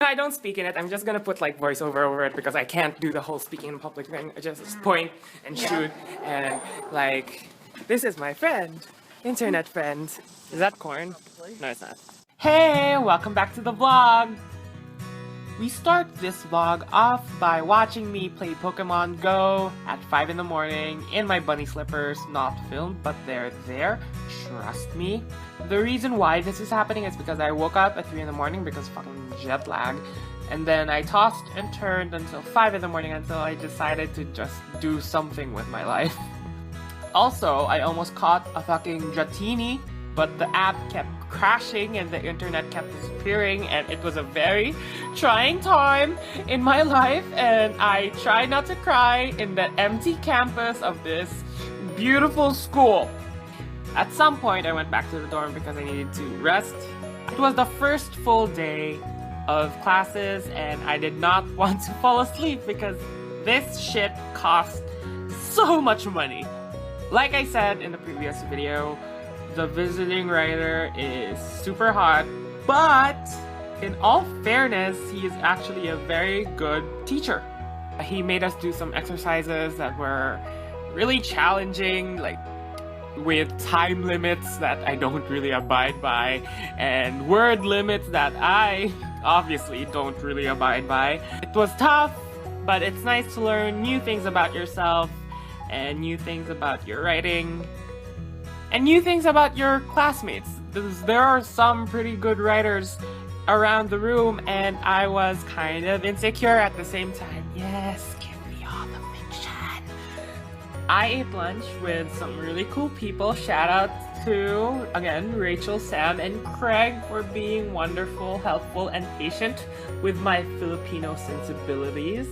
I don't speak in it. I'm just gonna put like voiceover over it because I can't do the whole speaking in public thing. I just point and shoot and like, this is my friend, internet friend. Is that corn? No, it's not. Hey, welcome back to the vlog. We start this vlog off by watching me play Pokemon Go at 5 in the morning in my bunny slippers, not filmed, but they're there. Trust me. The reason why this is happening is because I woke up at 3 in the morning because fucking jet lag. And then I tossed and turned until 5 in the morning until I decided to just do something with my life. Also, I almost caught a fucking Dratini, but the app kept crashing and the internet kept disappearing, and it was a very trying time in my life, and I tried not to cry in the empty campus of this beautiful school. At some point, I went back to the dorm because I needed to rest. It was the first full day of classes, and I did not want to fall asleep because this shit cost so much money. Like I said in the previous video, the visiting writer is super hot, but in all fairness, he is actually a very good teacher. He made us do some exercises that were really challenging, like with time limits that I don't really abide by, and word limits that I obviously don't really abide by. It was tough, but it's nice to learn new things about yourself, and new things about your writing, and new things about your classmates. There are some pretty good writers around the room, and I was kind of insecure at the same time. Yes, give me all the fiction. I ate lunch with some really cool people. Shout out to, again, Rachel, Sam, and Craig for being wonderful, helpful, and patient with my Filipino sensibilities.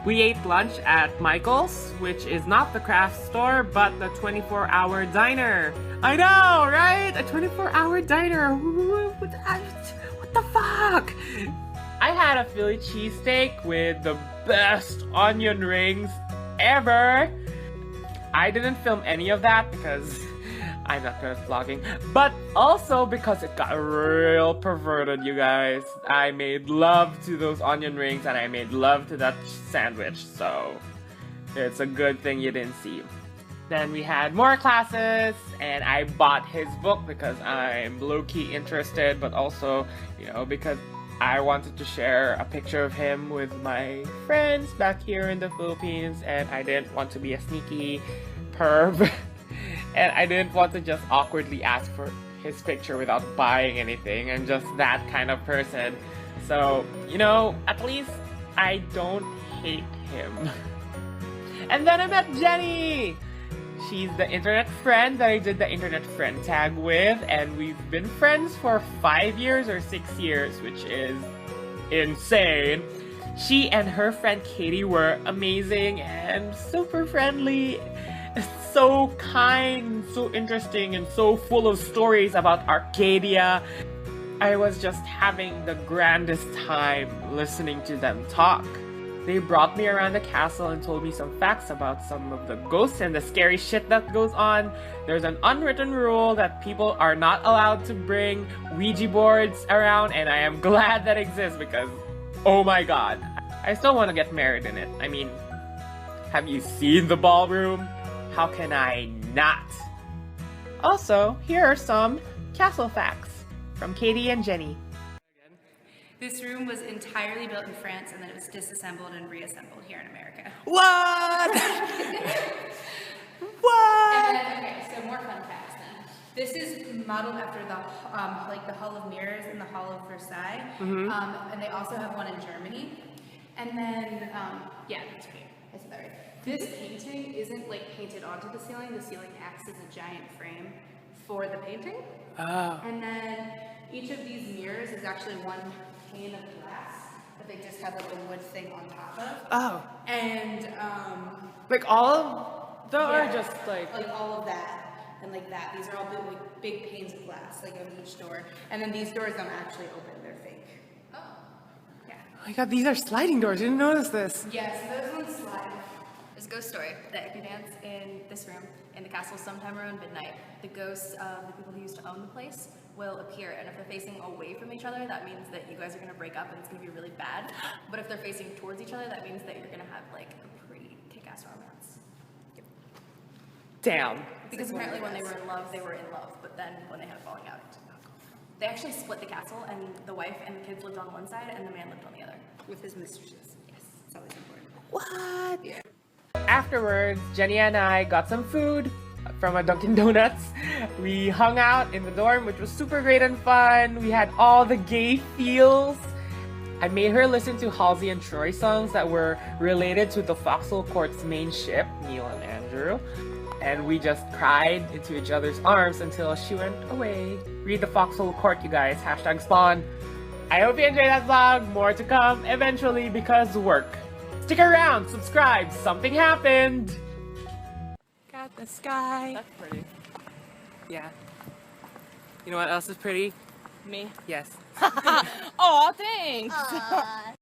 We ate lunch at Michael's, which is not the craft store, but the 24-hour diner. I know, right? A 24-hour diner. What the fuck? I had a Philly cheesesteak with the best onion rings ever. I didn't film any of that because I'm not good at vlogging, but also because it got real perverted, you guys. I made love to those onion rings and I made love to that sandwich, so it's a good thing you didn't see. Then we had more classes, and I bought his book because I'm low-key interested, but also, you know, because I wanted to share a picture of him with my friends back here in the Philippines, and I didn't want to be a sneaky perv. And I didn't want to just awkwardly ask for his picture without buying anything. I'm just that kind of person. So, you know, at least I don't hate him. And then I met Jenny! She's the internet friend that I did the internet friend tag with, and we've been friends for 5 years or 6 years, which is insane. She and her friend Katie were amazing and super friendly. So kind, so interesting, and so full of stories about Arcadia. I was just having the grandest time listening to them talk. They brought me around the castle and told me some facts about some of the ghosts and the scary shit that goes on. There's an unwritten rule that people are not allowed to bring Ouija boards around, and I am glad that exists because, oh my god, I still want to get married in it. I mean, have you seen the ballroom? How can I not? Also, here are some castle facts from Katie and Jenny. This room was entirely built in France, and then it was disassembled and reassembled here in America. What? What? And then, okay, so more fun facts then. This is modeled after the the Hall of Mirrors in the Hall of Versailles, and they also have one in Germany. And then, yeah, that's great. I said that right. This painting isn't like painted onto the ceiling acts as a giant frame for the painting. Oh. And then each of these mirrors is actually one pane of glass that they just have like a wood thing on top of. Oh. And like all of them, yeah, or just like all of that and like that. These are all big panes of glass, like on each door. And then these doors don't actually open, they're fake. Oh. Yeah. Oh my god, these are sliding doors. I didn't notice this. Yes, those ones slide. There's a ghost story that if you dance in this room, in the castle sometime around midnight, the ghosts of the people who used to own the place will appear, and if they're facing away from each other, that means that you guys are going to break up and it's going to be really bad. But if they're facing towards each other, that means that you're going to have like a pretty kick-ass romance. Damn. Because apparently when they were in love, but then when they had a falling out, they actually split the castle, and the wife and the kids lived on one side, and the man lived on the other. With his mistresses. Yes. It's always important. What? Yeah. Afterwards, Jenny and I got some food from a Dunkin' Donuts. We hung out in the dorm, which was super great and fun. We had all the gay feels. I made her listen to Halsey and Troy songs that were related to the Foxhole Court's main ship, Neil and Andrew. And we just cried into each other's arms until she went away. Read the Foxhole Court, you guys. # spawn. I hope you enjoyed that vlog. More to come eventually because work. Stick around, subscribe, something happened. Got the sky. That's pretty. Yeah. You know what else is pretty? Me? Yes. Oh, thanks.